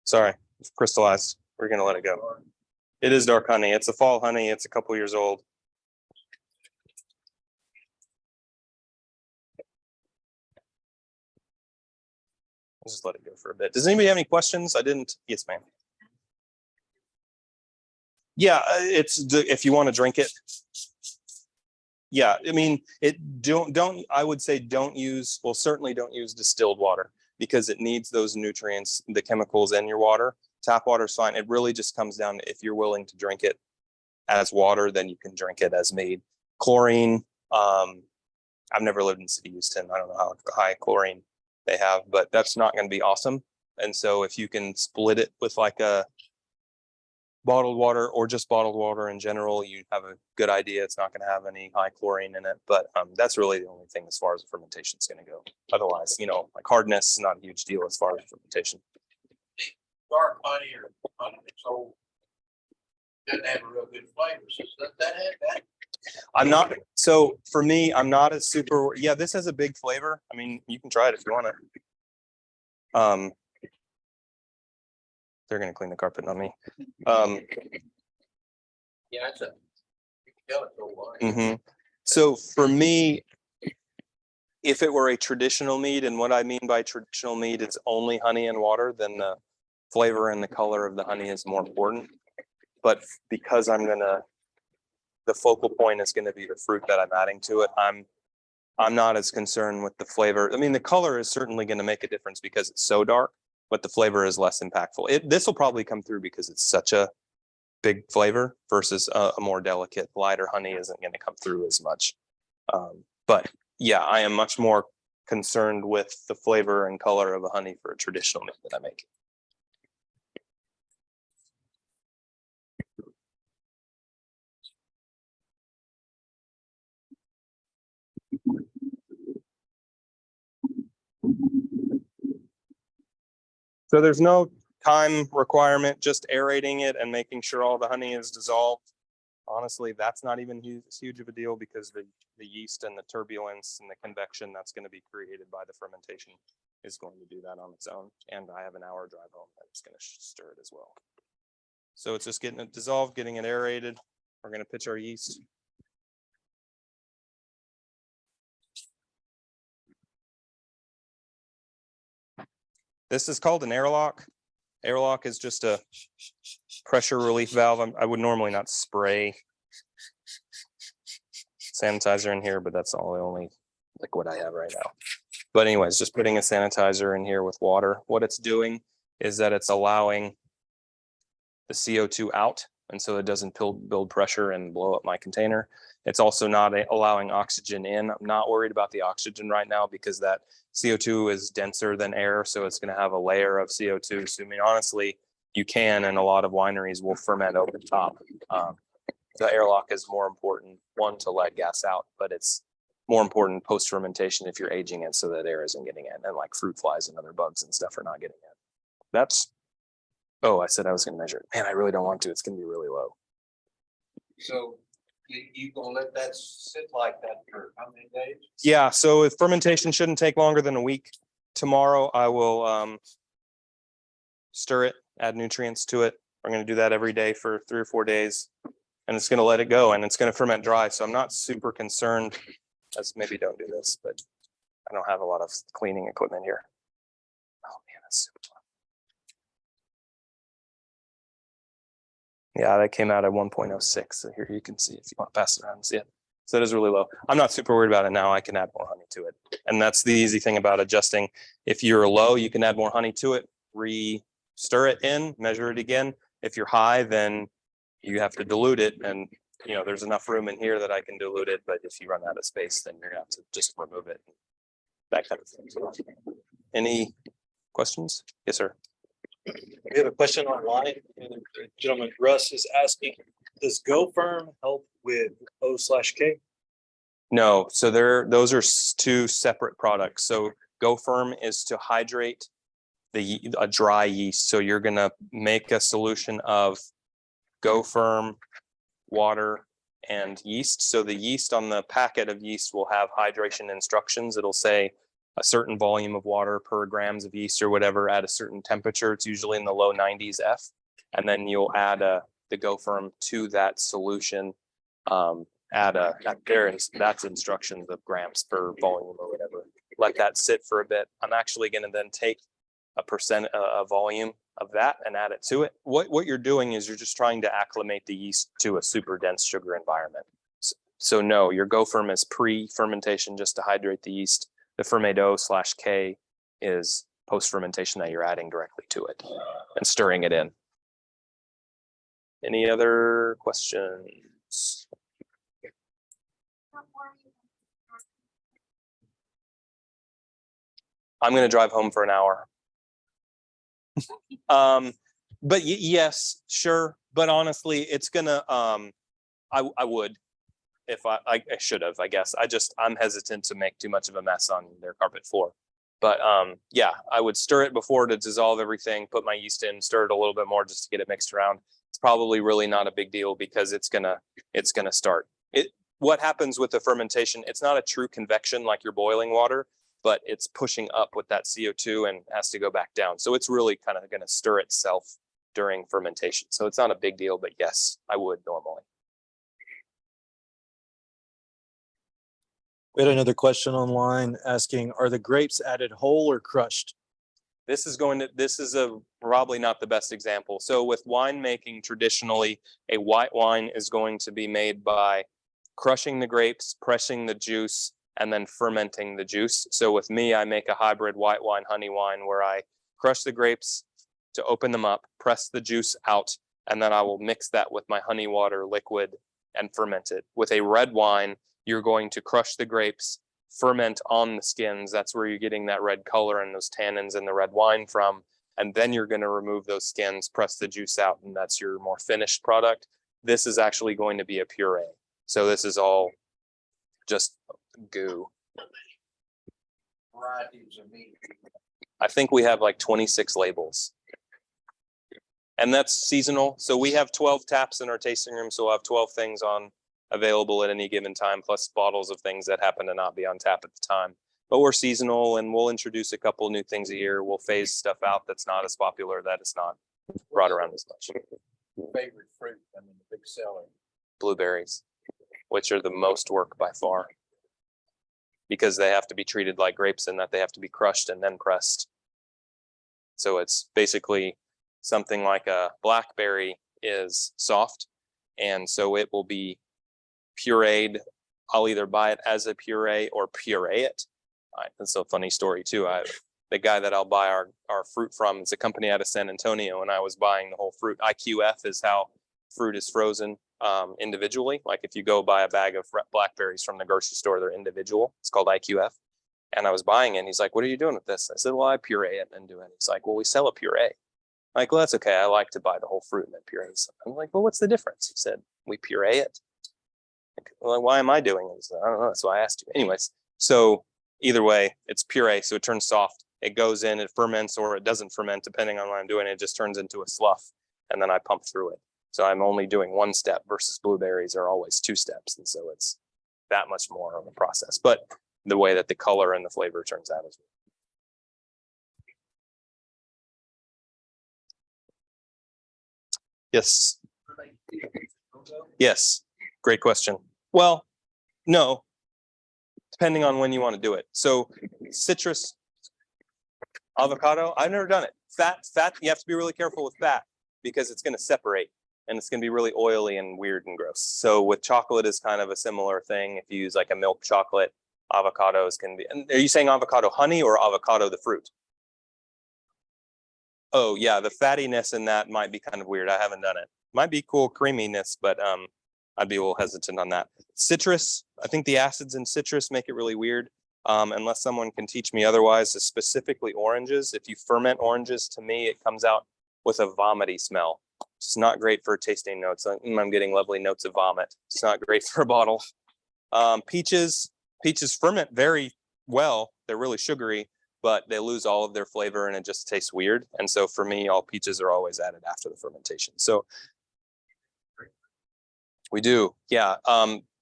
sorry, it's crystallized. We're going to let it go. It is dark honey. It's a fall honey. It's a couple years old. I'll just let it go for a bit. Does anybody have any questions? I didn't. Yes, ma'am. Yeah, if you want to drink it. Yeah, I mean, I would say certainly don't use distilled water because it needs those nutrients, the chemicals in your water. Tap water is fine. It really just comes down to if you're willing to drink it as water, then you can drink it as made. Chlorine, I've never lived in the city of Houston. I don't know how high chlorine they have, but that's not going to be awesome. And so if you can split it with like a bottled water or just bottled water in general, you have a good idea. It's not going to have any high chlorine in it, but that's really the only thing as far as the fermentation is going to go. Otherwise, like hardness is not a huge deal as far as fermentation. Dark honey or honey that's old doesn't have a real good flavor. So does that have that? So for me, I'm not a super, yeah, this has a big flavor. I mean, you can try it if you want it. They're going to clean the carpet, not me. Yeah, you can tell it's old wine. Mm-hmm. So for me, if it were a traditional mead, and what I mean by traditional mead, it's only honey and water, then the flavor and the color of the honey is more important. But because the focal point is going to be the fruit that I'm adding to it, I'm not as concerned with the flavor. I mean, the color is certainly going to make a difference because it's so dark, but the flavor is less impactful. This will probably come through because it's such a big flavor versus a more delicate, lighter honey isn't going to come through as much. But yeah, I am much more concerned with the flavor and color of a honey for a traditional mead that I make. So there's no time requirement, just aerating it and making sure all the honey is dissolved. Honestly, that's not even huge of a deal because the yeast and the turbulence and the convection that's going to be created by the fermentation is going to do that on its own. And I have an hour drive home that's going to stir it as well. So it's just getting it dissolved, getting it aerated. We're going to pitch our yeast. This is called an airlock. Airlock is just a pressure relief valve. I would normally not spray sanitizer in here, but that's the only liquid I have right now. But anyways, just putting a sanitizer in here with water. What it's doing is that it's allowing the CO2 out, and so it doesn't build pressure and blow up my container. It's also not allowing oxygen in. I'm not worried about the oxygen right now because that CO2 is denser than air, so it's going to have a layer of CO2. So I mean, honestly, you can, and a lot of wineries will ferment open top. The airlock is more important, one, to let gas out, but it's more important post fermentation if you're aging it so that air isn't getting in, and like fruit flies and other bugs and stuff are not getting in. That's, oh, I said I was going to measure it. Man, I really don't want to. It's going to be really low. So you gonna let that sit like that for how many days? Yeah, so if fermentation shouldn't take longer than a week, tomorrow I will stir it, add nutrients to it. I'm going to do that every day for 3 or 4 days, and it's going to let it go, and it's going to ferment dry. So I'm not super concerned. As maybe don't do this, but I don't have a lot of cleaning equipment here. Oh man, that's super fun. Yeah, that came out at 1.06. So here you can see if you want to pass it around and see it. So that is really low. I'm not super worried about it now. I can add more honey to it. And that's the easy thing about adjusting. If you're low, you can add more honey to it, stir it in, measure it again. If you're high, then you have to dilute it. And you know, there's enough room in here that I can dilute it. But if you run out of space, then you're gonna have to just remove it. That kind of thing. Any questions? Yes, sir. We have a question online. And the gentleman Russ is asking, does Go Firm help with O/K? No, so those are two separate products. So Go Firm is to hydrate a dry yeast. So you're gonna make a solution of Go Firm, water, and yeast. So the yeast on the packet of yeast will have hydration instructions. It'll say a certain volume of water per grams of yeast or whatever at a certain temperature. It's usually in the low 90s F. And then you'll add the Go Firm to that solution. That's instructions of grams per volume or whatever. Let that sit for a bit. I'm actually going to then take a volume of that and add it to it. What you're doing is you're just trying to acclimate the yeast to a super dense sugar environment. So no, your Go Firm is pre-fermentation just to hydrate the yeast. The Fermento/K is post-fermentation that you're adding directly to it and stirring it in. Any other questions? I'm going to drive home for an hour. But yes, sure. But honestly, it's gonna, I would, if I should have, I guess. I'm hesitant to make too much of a mess on their carpet floor. But yeah, I would stir it before to dissolve everything, put my yeast in, stir it a little bit more just to get it mixed around. It's probably really not a big deal because it's gonna start. What happens with the fermentation, it's not a true convection like you're boiling water, but it's pushing up with that CO2 and has to go back down. So it's really kind of going to stir itself during fermentation. So it's not a big deal, but yes, I would normally. We had another question online asking, are the grapes added whole or crushed? This is probably not the best example. So with winemaking, traditionally, a white wine is going to be made by crushing the grapes, pressing the juice, and then fermenting the juice. So with me, I make a hybrid white wine, honey wine, where I crush the grapes to open them up, press the juice out, and then I will mix that with my honey water liquid and ferment it. With a red wine, you're going to crush the grapes, ferment on the skins. That's where you're getting that red color and those tannins in the red wine from. And then you're going to remove those skins, press the juice out, and that's your more finished product. This is actually going to be a puree. So this is all just goo. Varieties of meat. I think we have like 26 labels. And that's seasonal. So we have 12 taps in our tasting room. So we'll have 12 things available at any given time, plus bottles of things that happen to not be on tap at the time. But we're seasonal and we'll introduce a couple new things a year. We'll phase stuff out that's not as popular, that is not brought around as much. Favorite fruit, I mean, the big seller. Blueberries, which are the most work by far, because they have to be treated like grapes in that they have to be crushed and then pressed. So it's basically something like a blackberry is soft, and so it will be pureed. I'll either buy it as a puree or puree it. That's a funny story too. The guy that I'll buy our fruit from, it's a company out of San Antonio, and I was buying the whole fruit. IQF is how fruit is frozen individually. Like if you go buy a bag of blackberries from the grocery store, they're individual. It's called IQF. And I was buying it, and he's like, "What are you doing with this?" I said, "Well, I puree it and do it." He's like, "Well, we sell a puree." I'm like, "Well, that's okay. I like to buy the whole fruit and then puree it." I'm like, "Well, what's the difference?" He said, "We puree it." Well, why am I doing this? I don't know. That's why I asked you. Anyways, so either way, it's puree, so it turns soft. It goes in, it ferments, or it doesn't ferment, depending on what I'm doing. It just turns into a slough, and then I pump through it. So I'm only doing one step versus blueberries are always two steps, and so it's that much more of a process. But the way that the color and the flavor turns out as well. Yes. Yes. Great question. Well, no, depending on when you want to do it. So citrus, avocado, I've never done it. Fat, you have to be really careful with fat because it's going to separate and it's going to be really oily and weird and gross. So with chocolate is kind of a similar thing. If you use like a milk chocolate, avocados can be, and are you saying avocado honey or avocado the fruit? Oh yeah, the fattiness in that might be kind of weird. I haven't done it. Might be cool creaminess, but I'd be a little hesitant on that. Citrus, I think the acids in citrus make it really weird. Unless someone can teach me otherwise, specifically oranges. If you ferment oranges, to me, it comes out with a vomity smell. It's not great for tasting notes. I'm getting lovely notes of vomit. It's not great for a bottle. Peaches ferment very well. They're really sugary, but they lose all of their flavor and it just tastes weird. And so for me, all peaches are always added after the fermentation. So we do, yeah.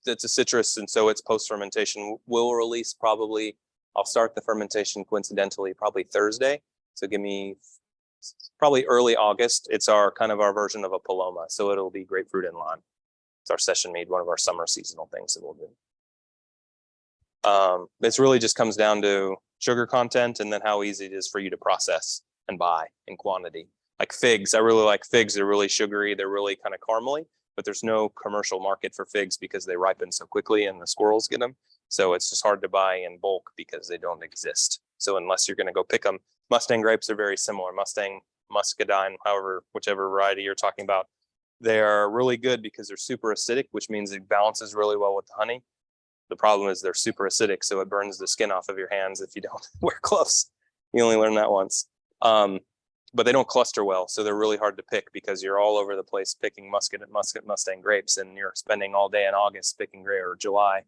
It's a citrus, and so it's post-fermentation. We'll release probably, I'll start the fermentation coincidentally, probably Thursday. So give me probably early August. It's our kind of our version of a Paloma. So it'll be grapefruit and lime. It's our session mead, one of our summer seasonal things that we'll do. It's really just comes down to sugar content and then how easy it is for you to process and buy in quantity. Like figs, I really like figs. They're really sugary. They're really kind of caramely, but there's no commercial market for figs because they ripen so quickly and the squirrels get them. So it's just hard to buy in bulk because they don't exist. So unless you're going to go pick them, Mustang grapes are very similar. Mustang, muscadine, however, whichever variety you're talking about, they are really good because they're super acidic, which means it balances really well with the honey. The problem is they're super acidic, so it burns the skin off of your hands if you don't wear gloves. You only learn that once. But they don't cluster well, so they're really hard to pick because you're all over the place picking Mustang grapes, and you're spending all day in August picking grape or July,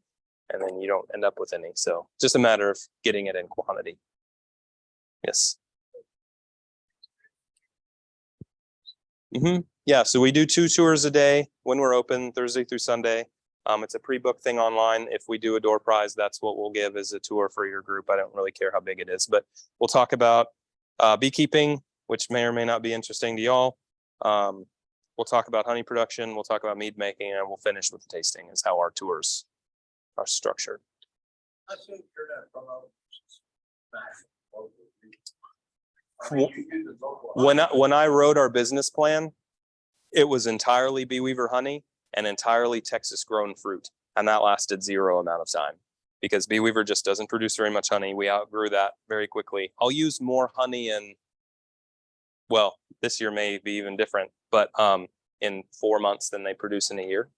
and then you don't end up with any. So just a matter of getting it in quantity. Yes. Yeah, so we do 2 tours a day when we're open, Thursday through Sunday. It's a pre-booked thing online. If we do a door prize, that's what we'll give as a tour for your group. I don't really care how big it is, but we'll talk about beekeeping, which may or may not be interesting to y'all. We'll talk about honey production. We'll talk about mead making, and we'll finish with the tasting is how our tours are structured. When I wrote our business plan, it was entirely bee weaver honey and entirely Texas grown fruit. And that lasted 0 amount of time because bee weaver just doesn't produce very much honey. We outgrew that very quickly. I'll use more honey in, well, this year may be even different, but in 4 months than they produce in a year.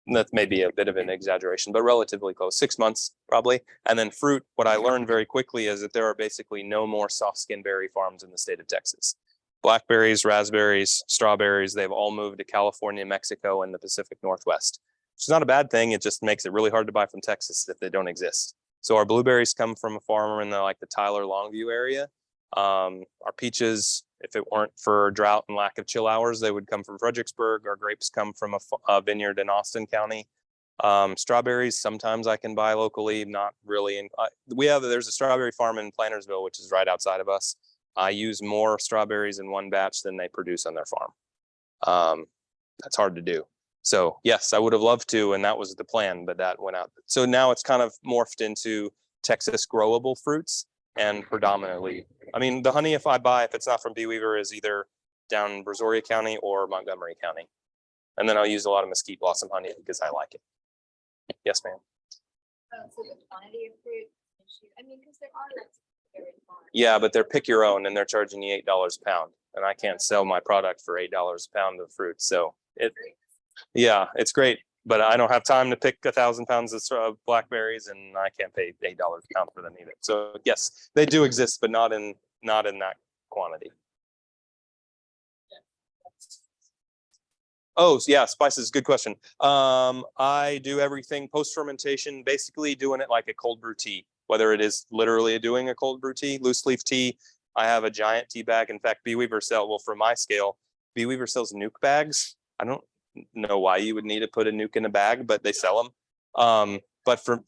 And that may be a bit of an exaggeration, but relatively close, 6 months probably. And then fruit, what I learned very quickly is that there are basically no more soft skin berry farms in the state of Texas. Blackberries, raspberries, strawberries, they've all moved to California, Mexico, and the Pacific Northwest. Which is not a bad thing. It just makes it really hard to buy from Texas if they don't exist. So our blueberries come from a farmer in the Tyler Longview area. Our peaches, if it weren't for drought and lack of chill hours, they would come from Fredericksburg. Our grapes come from a vineyard in Austin County. Strawberries, sometimes I can buy locally, not really. There's a strawberry farm in Plantersville, which is right outside of us. I use more strawberries in one batch than they produce on their farm. That's hard to do. So yes, I would have loved to, and that was the plan, but that went out. So now it's kind of morphed into Texas growable fruits and predominantly, I mean, the honey, if it's not from bee weaver, is either down in Brazoria County or Montgomery County. And then I'll use a lot of mesquite blossom honey because I like it. Yes, ma'am. So the quantity of fruit, I mean, because there are lots of very farms. Yeah, but they're pick your own and they're charging you $8 a pound. And I can't sell my product for $8 a pound of fruit. So yeah, it's great, but I don't have time to pick 1,000 pounds of blackberries, and I can't pay $8 a pound for them either. So yes, they do exist, but not in that quantity. Oh, yeah, spices. Good question. I do everything post fermentation, basically doing it like a cold brew tea, whether it is literally doing a cold brew tea, loose leaf tea. I have a giant tea bag. In fact, well, for my scale, Beeweaver sells nuke bags. I don't know why you would need to put a nuke in a bag, but they sell them. But for,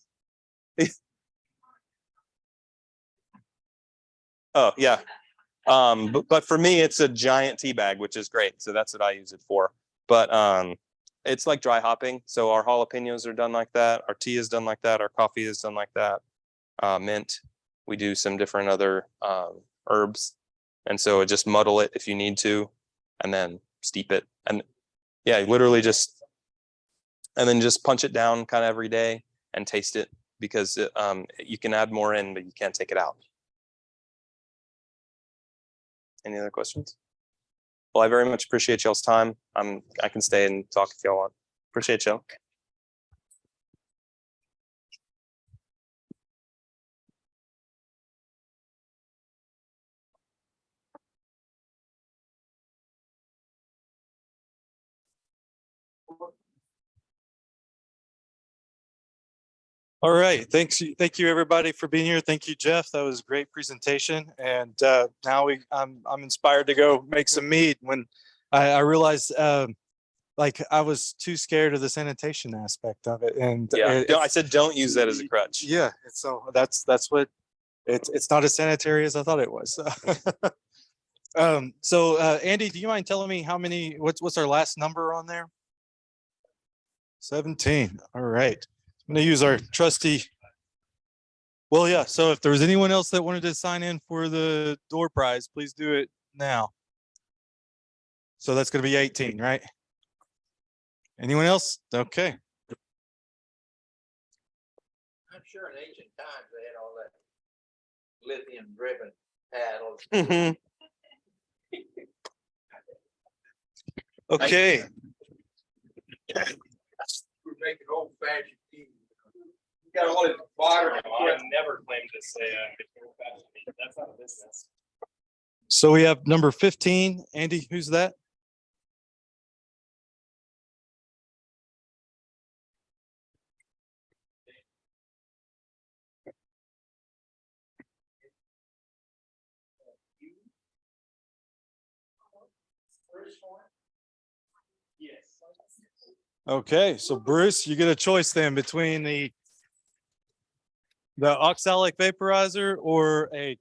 oh yeah. But for me, it's a giant tea bag, which is great. So that's what I use it for. But it's like dry hopping. So our jalapenos are done like that. Our tea is done like that. Our coffee is done like that. Mint. We do some different other herbs. And so just muddle it if you need to, and then steep it. And yeah, literally just, and then just punch it down kind of every day and taste it, because you can add more in, but you can't take it out. Any other questions? Well, I very much appreciate y'all's time. I can stay and talk if y'all want. Appreciate y'all. All right, thank you everybody for being here. Thank you, Jeff. That was a great presentation. And now I'm inspired to go make some mead. When I realized like I was too scared of the sanitation aspect of it. And Yeah, I said don't use that as a crutch. Yeah, so that's what it's not as sanitary as I thought it was. So Andy, do you mind telling me how many? What's our last number on there? 17. All right. I'm going to use our trusty. Well, yeah. So if there was anyone else that wanted to sign in for the door prize, please do it now. So that's going to be 18, right? Anyone else? Okay. I'm sure in ancient times they had all that lithium driven paddles. Okay. We're making old fashioned tea. You got all this water. I never claimed to say that's not a business. So we have number 15. Andy, who's that? Okay, so Bruce, you get a choice then between the oxalic vaporizer or a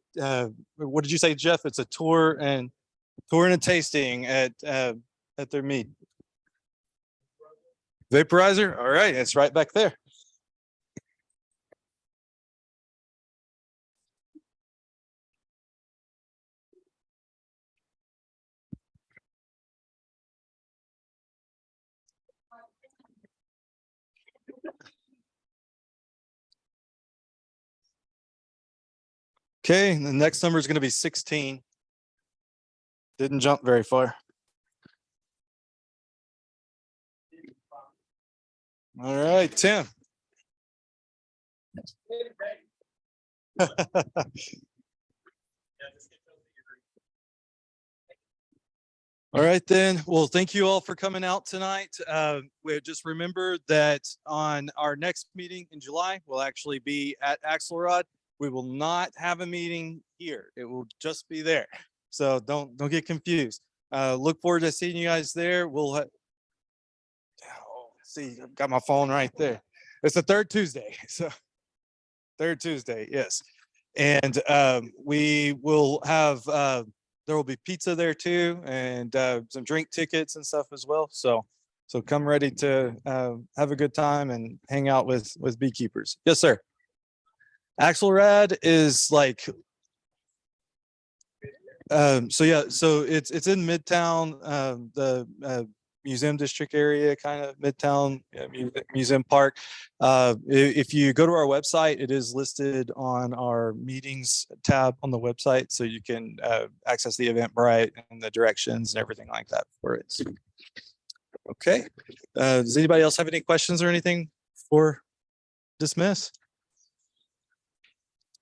what did you say, Jeff? It's a tour and a tasting at their meet. Vaporizer. All right, it's right back there. Okay, the next number is going to be 16. Didn't jump very far. All right, Tim. All right, then. Well, thank you all for coming out tonight. We just remember that on our next meeting in July, we'll actually be at Axelrod. We will not have a meeting here. It will just be there. So don't get confused. Look forward to seeing you guys there. We'll see, I've got my phone right there. It's the third Tuesday. So third Tuesday, yes. And we will have there will be pizza there too, and some drink tickets and stuff as well. So come ready to have a good time and hang out with beekeepers. Yes, sir. Axelrad is like so yeah, so it's in Midtown, the museum district area, kind of Midtown Museum Park. If you go to our website, it is listed on our meetings tab on the website, so you can access the Eventbrite and the directions and everything like that for it. Okay. Does anybody else have any questions or anything for dismiss?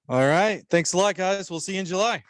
All right. Thanks a lot, guys. We'll see you in July.